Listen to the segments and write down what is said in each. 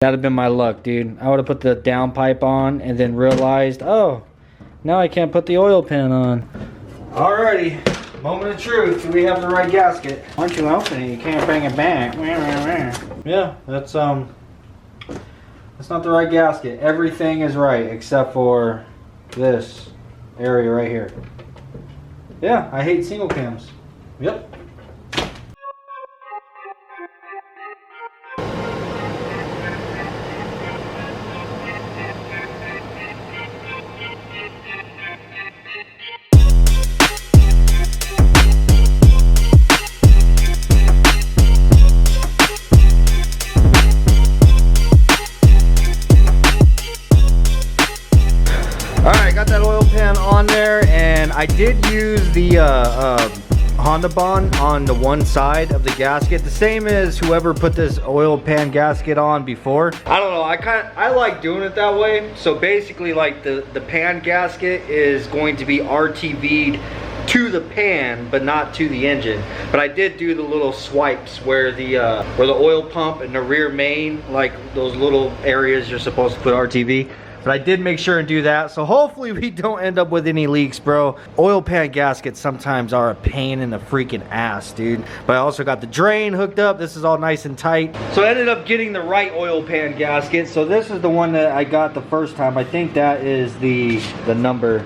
That'd have been my luck, dude. I would have put the downpipe on and then realized, oh, now I can't put the oil pan on. Alrighty, moment of truth. Do we have the right gasket? Once you open it, you can't bring it back. Yeah, that's not the right gasket. Everything is right except for this area right here. Yeah, I hate single cams. Yep. Alright, got that oil pan on there, and I did use the Honda Bond on the one side of the gasket, the same as whoever put this oil pan gasket on before. I don't know, I like doing it that way. So basically, like the pan gasket is going to be RTV'd to the pan, but not to the engine. But I did do the little swipes where the oil pump and the rear main, like those little areas you're supposed to put RTV. But I did make sure and do that, so hopefully we don't end up with any leaks, bro. Oil pan gaskets sometimes are a pain in the freaking ass, dude. But I also got the drain hooked up. This is all nice and tight. So I ended up getting the right oil pan gasket. So this is the one that I got the first time. I think that is the number.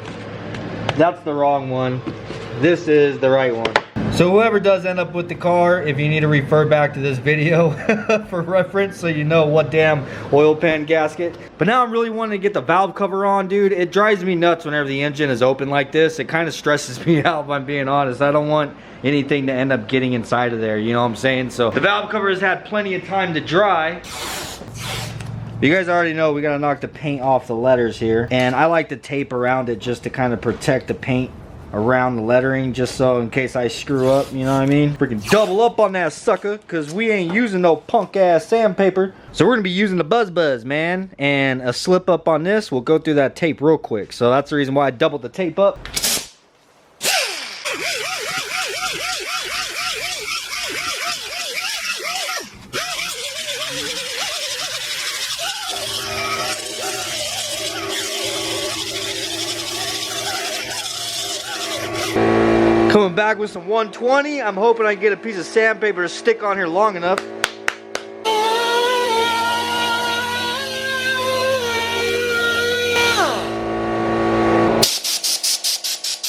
That's the wrong one. This is the right one. So whoever does end up with the car, if you need to refer back to this video for reference so you know what damn oil pan gasket. But now I'm really wanting to get the valve cover on, dude. It drives me nuts whenever the engine is open like this. It kind of stresses me out, if I'm being honest. I don't want anything to end up getting inside of there, you know what I'm saying? So the valve cover has had plenty of time to dry. You guys already know we gotta knock the paint off the letters here. And I like to tape around it just to kind of protect the paint around the lettering, just so in case I screw up, you know what I mean? Freaking double up on that sucker, because we ain't using no punk ass sandpaper. So we're gonna be using the Buzz, man. And a slip up on this, we'll go through that tape real quick. So that's the reason why I doubled the tape up. Coming back with some 120. I'm hoping I can get a piece of sandpaper to stick on here long enough.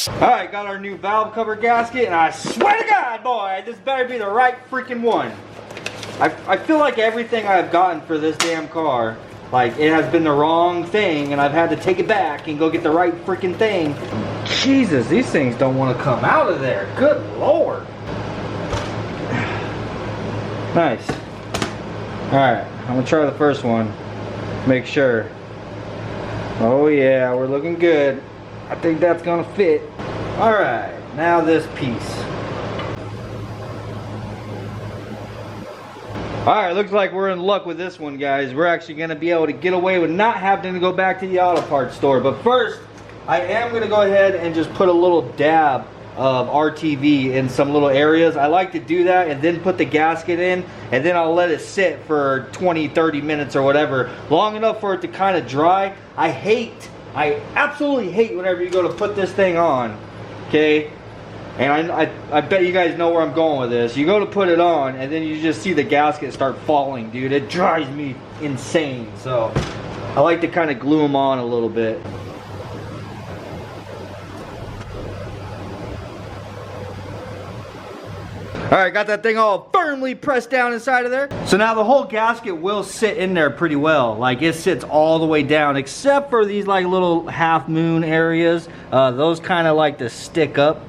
Alright, got our new valve cover gasket, and I swear to God, boy, this better be the right freaking one. I feel like everything I've gotten for this damn car, like, it has been the wrong thing, and I've had to take it back and go get the right freaking thing. Jesus, these things don't want to come out of there. Good Lord. Nice. Alright, I'm going to try the first one. Make sure. Oh yeah, we're looking good. I think that's going to fit. Alright, now this piece. Alright, looks like we're in luck with this one, guys. We're actually going to be able to get away with not having to go back to the auto parts store. But first, I am going to go ahead and just put a little dab of RTV in some little areas. I like to do that and then put the gasket in, and then I'll let it sit for 20-30 minutes or whatever, long enough for it to kind of dry. I absolutely hate whenever you go to put this thing on, okay? And I bet you guys know where I'm going with this. You go to put it on, and then you just see the gasket start falling, dude. It drives me insane. So I like to kind of glue them on a little bit. Alright, got that thing all firmly pressed down inside of there. So now the whole gasket will sit in there pretty well. Like, it sits all the way down, except for these like little half moon areas. Those kind of like to stick up.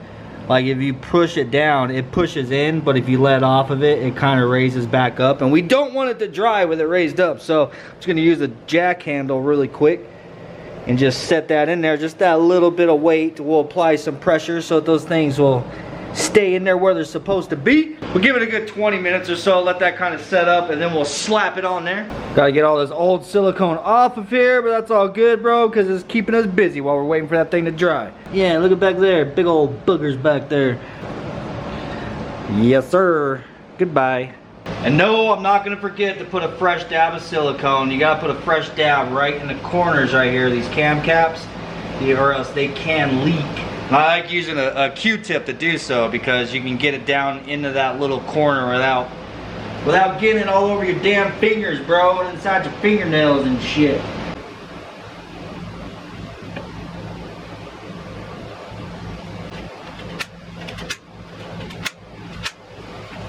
Like, if you push it down, it pushes in, but if you let off of it, it kind of raises back up. And we don't want it to dry with it raised up. So I'm just going to use the jack handle really quick and just set that in there. Just that little bit of weight will apply some pressure so that those things will stay in there where they're supposed to be. We'll give it a good 20 minutes or so, let that kind of set up, and then we'll slap it on there. Gotta get all this old silicone off of here, but that's all good, bro, because it's keeping us busy while we're waiting for that thing to dry. Yeah, look at back there, big old boogers back there. Yes, sir. Goodbye. And no, I'm not gonna forget to put a fresh dab of silicone. You gotta put a fresh dab right in the corners right here, these cam caps, or else they can leak. And I like using a Q-tip to do so because you can get it down into that little corner without getting it all over your damn fingers, bro, and inside your fingernails and shit.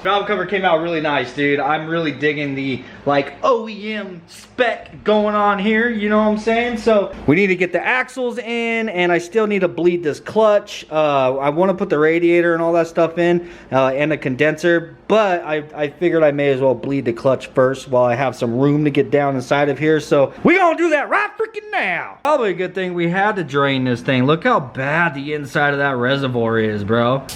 Valve cover came out really nice, dude. I'm really digging the like OEM spec going on here, you know what I'm saying? So we need to get the axles in, and I still need to bleed this clutch. I want to put the radiator and all that stuff in, and the condenser, but I figured I may as well bleed the clutch first while I have some room to get down inside of here. So we gonna do that right freaking now. Probably a good thing we had to drain this thing. Look how bad the inside of that reservoir is, bro.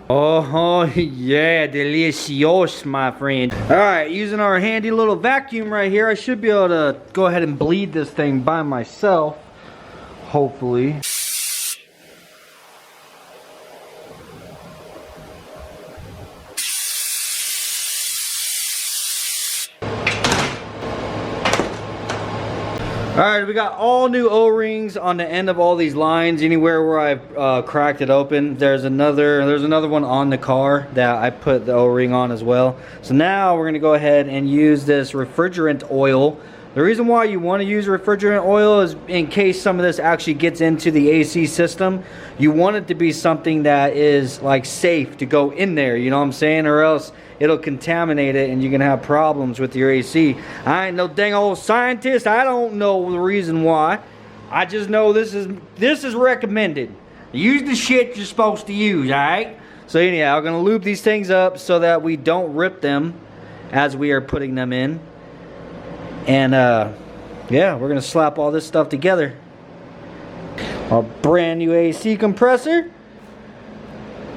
Oh yeah, delicious, my friend. All right, using our handy little vacuum right here, I should be able to go ahead and bleed this thing by myself, hopefully. Alright, we got all new O-rings on the end of all these lines. Anywhere where I've cracked it open, there's another one on the car that I put the O-ring on as well. So now we're going to go ahead and use this refrigerant oil. The reason why you want to use refrigerant oil is in case some of this actually gets into the AC system. You want it to be something that is like safe to go in there, you know what I'm saying? Or else it'll contaminate it and you can have problems with your AC. I ain't no dang old scientist. I don't know the reason why. I just know this is recommended. Use the shit you're supposed to use, alright? So anyhow, I'm gonna lube these things up so that we don't rip them as we are putting them in. And yeah, we're gonna slap all this stuff together. Our brand new AC compressor.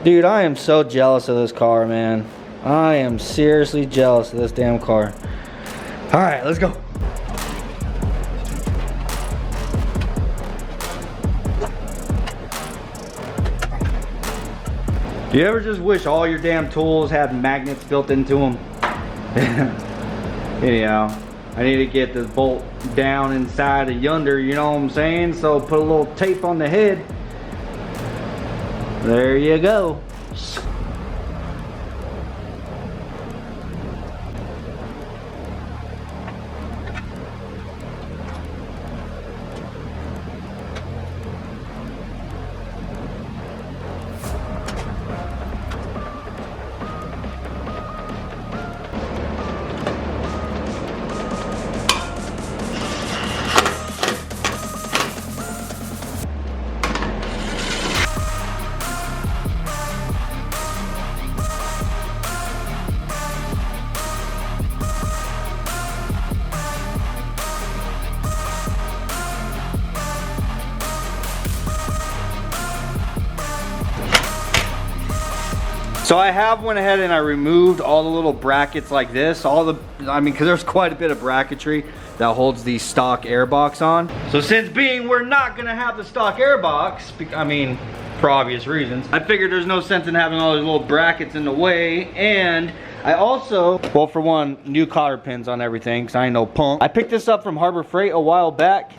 Dude, I am so jealous of this car, man. I am seriously jealous of this damn car. Alright, let's go. Do you ever just wish all your damn tools had magnets built into them? Anyhow, I need to get this bolt down inside of yonder, you know what I'm saying? So put a little tape on the head. There you go. So I have went ahead and I removed all the little brackets like this, because there's quite a bit of bracketry that holds the stock air box on. So since we're not gonna have the stock air box, I mean, for obvious reasons, I figured there's no sense in having all these little brackets in the way. And I also, well, for one, new cotter pins on everything, because I ain't no punk. I picked this up from Harbor Freight a while back,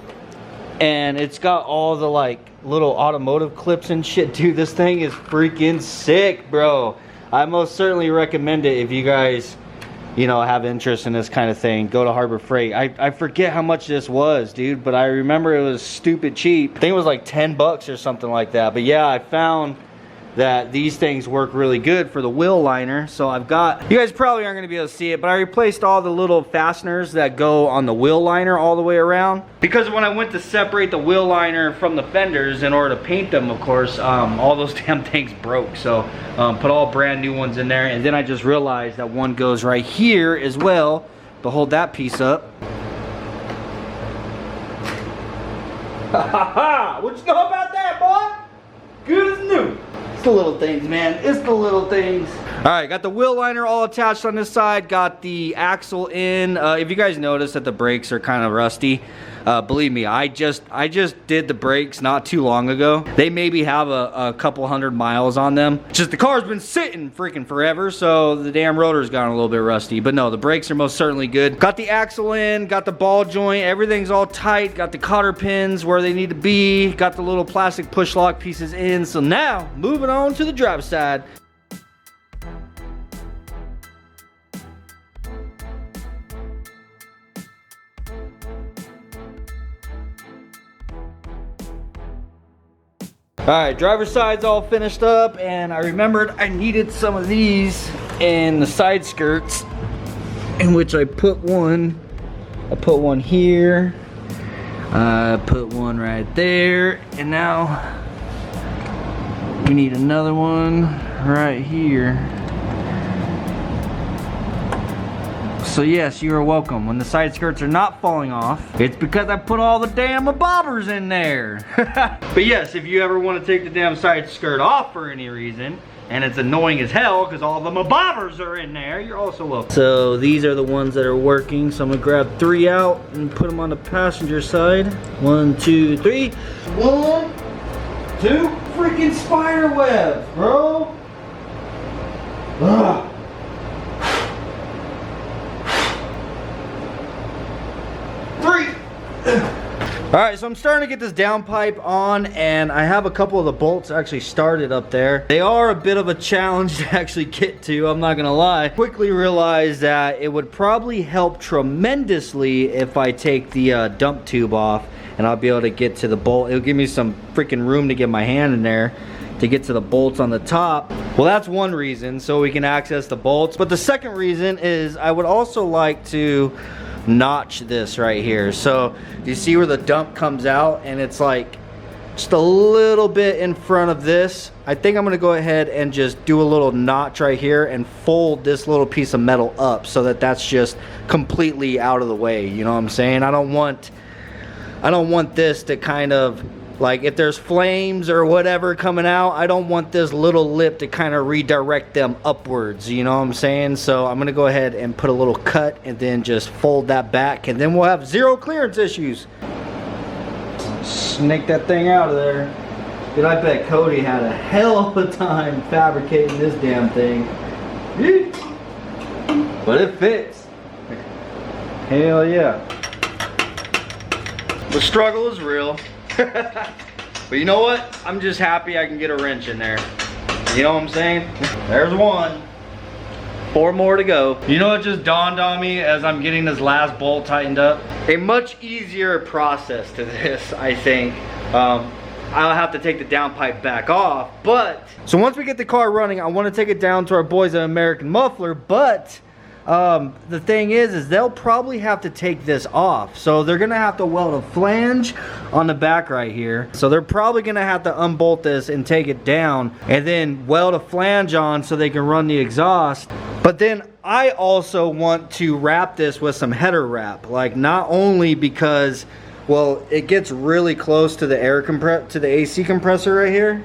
and it's got all the like little automotive clips and shit. Dude, this thing is freaking sick, bro. I most certainly recommend it if you guys, you know, have interest in this kind of thing. Go to Harbor Freight. I forget how much this was, dude, but I remember it was stupid cheap. I think it was like 10 bucks or something like that. But yeah, I found that these things work really good for the wheel liner. So I've got, you guys probably aren't going to be able to see it, but I replaced all the little fasteners that go on the wheel liner all the way around, because when I went to separate the wheel liner from the fenders in order to paint them, of course, all those damn things broke. So put all brand new ones in there, and then I just realized that one goes right here as well to hold that piece up. What you know about that, boy? Good as new. It's the little things, man. It's the little things. All right, got the wheel liner all attached on this side, got the axle in. If you guys notice that the brakes are kind of rusty, believe me, I just did the brakes not too long ago. They maybe have a couple 100 miles on them. Just the car's been sitting freaking forever, so the damn rotor's gotten a little bit rusty. But no, the brakes are most certainly good. Got the axle in, got the ball joint, everything's all tight, got the cotter pins where they need to be, got the little plastic push lock pieces in. So now, moving on to the driver's side. Alright, driver's side's all finished up, and I remembered I needed some of these in the side skirts, in which I put one. I put one here, I put one right there, and now we need another one right here. So yes, you are welcome. When the side skirts are not falling off, it's because I put all the damn bobbers in there. But yes, if you ever want to take the damn side skirt off for any reason, and it's annoying as hell because all the bobbers are in there, you're also welcome. So these are the ones that are working. So I'm gonna grab 3 out and put them on the passenger side. 1, 2, 3. 1, 2, freaking spider web, bro. Ugh. Alright, so I'm starting to get this downpipe on, and I have a couple of the bolts actually started up there. They are a bit of a challenge to actually get to, I'm not gonna lie. Quickly realized that it would probably help tremendously if I take the dump tube off, and I'll be able to get to the bolt. It'll give me some freaking room to get my hand in there to get to the bolts on the top. Well, that's one reason, so we can access the bolts. But the second reason is I would also like to notch this right here. So you see where the dump comes out, and it's like just a little bit in front of this. I think I'm gonna go ahead and just do a little notch right here and fold this little piece of metal up so that that's just completely out of the way. You know what I'm saying? I don't want this to kind of, like, if there's flames or whatever coming out, I don't want this little lip to kind of redirect them upwards, you know what I'm saying? So I'm gonna go ahead and put a little cut and then just fold that back, and then we'll have zero clearance issues. Snake that thing out of there. Dude, I bet Cody had a hell of a time fabricating this damn thing. But it fits. Hell yeah. The struggle is real. But you know what? I'm just happy I can get a wrench in there. You know what I'm saying? There's one. 4 more to go. You know what just dawned on me as I'm getting this last bolt tightened up? A much easier process to this, I think. I'll have to take the downpipe back off, but so once we get the car running, I want to take it down to our boys at American Muffler, but the thing is they'll probably have to take this off. So they're gonna have to weld a flange on the back right here. So they're probably gonna have to unbolt this and take it down and then weld a flange on so they can run the exhaust. But then I also want to wrap this with some header wrap. Like, not only because, well, it gets really close to the to the AC compressor right here.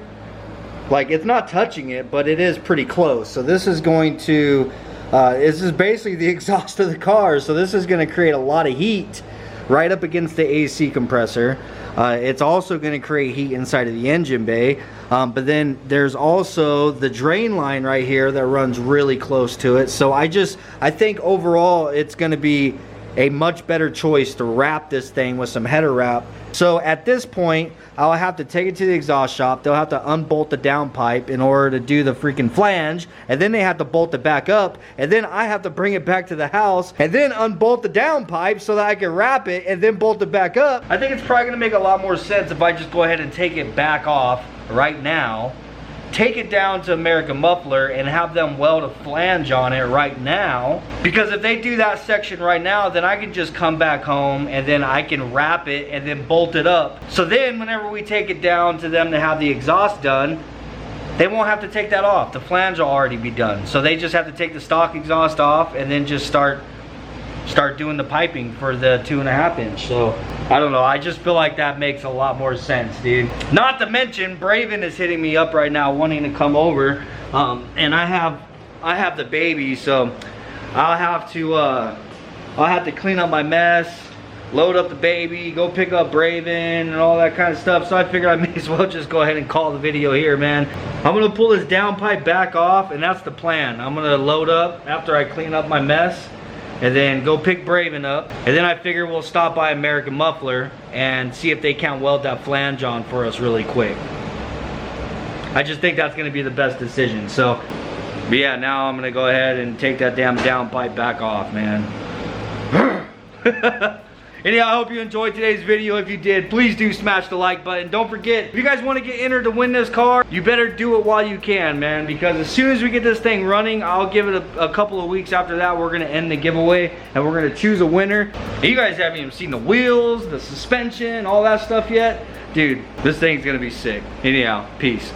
Like, it's not touching it, but it is pretty close. So this is going to this is basically the exhaust of the car, so this is going to create a lot of heat right up against the AC compressor. It's also going to create heat inside of the engine bay, but then there's also the drain line right here that runs really close to it. So I think overall it's going to be a much better choice to wrap this thing with some header wrap. So at this point, I'll have to take it to the exhaust shop. They'll have to unbolt the downpipe in order to do the freaking flange, and then they have to bolt it back up, and then I have to bring it back to the house and then unbolt the downpipe so that I can wrap it and then bolt it back up. I think it's probably gonna make a lot more sense if I just go ahead and take it back off right now, take it down to American Muffler and have them weld a flange on it right now. Because if they do that section right now, then I can just come back home and then I can wrap it and then bolt it up. So then whenever we take it down to them to have the exhaust done, they won't have to take that off. The flange will already be done. So they just have to take the stock exhaust off and then just start doing the piping for the 2.5 inch. So I don't know, I just feel like that makes a lot more sense, dude. Not to mention Braven is hitting me up right now wanting to come over, and I have I have the baby, so I'll have to clean up my mess, load up the baby, go pick up Braven and all that kind of stuff. So I figured I may as well just go ahead and call the video here, man. I'm gonna pull this downpipe back off, and that's the plan. I'm gonna load up after I clean up my mess, and then go pick Braven up. And then I figure we'll stop by American Muffler and see if they can't weld that flange on for us really quick. I just think that's gonna be the best decision. So, but yeah, now I'm gonna go ahead and take that damn downpipe back off, man. Anyhow, I hope you enjoyed today's video. If you did, please do smash the like button. Don't forget, if you guys want to get entered to win this car, you better do it while you can, man, because as soon as we get this thing running, I'll give it a couple of weeks after that. We're gonna end the giveaway and we're gonna choose a winner. You guys haven't even seen the wheels, the suspension, all that stuff yet. Dude, this thing's gonna be sick. Anyhow, peace.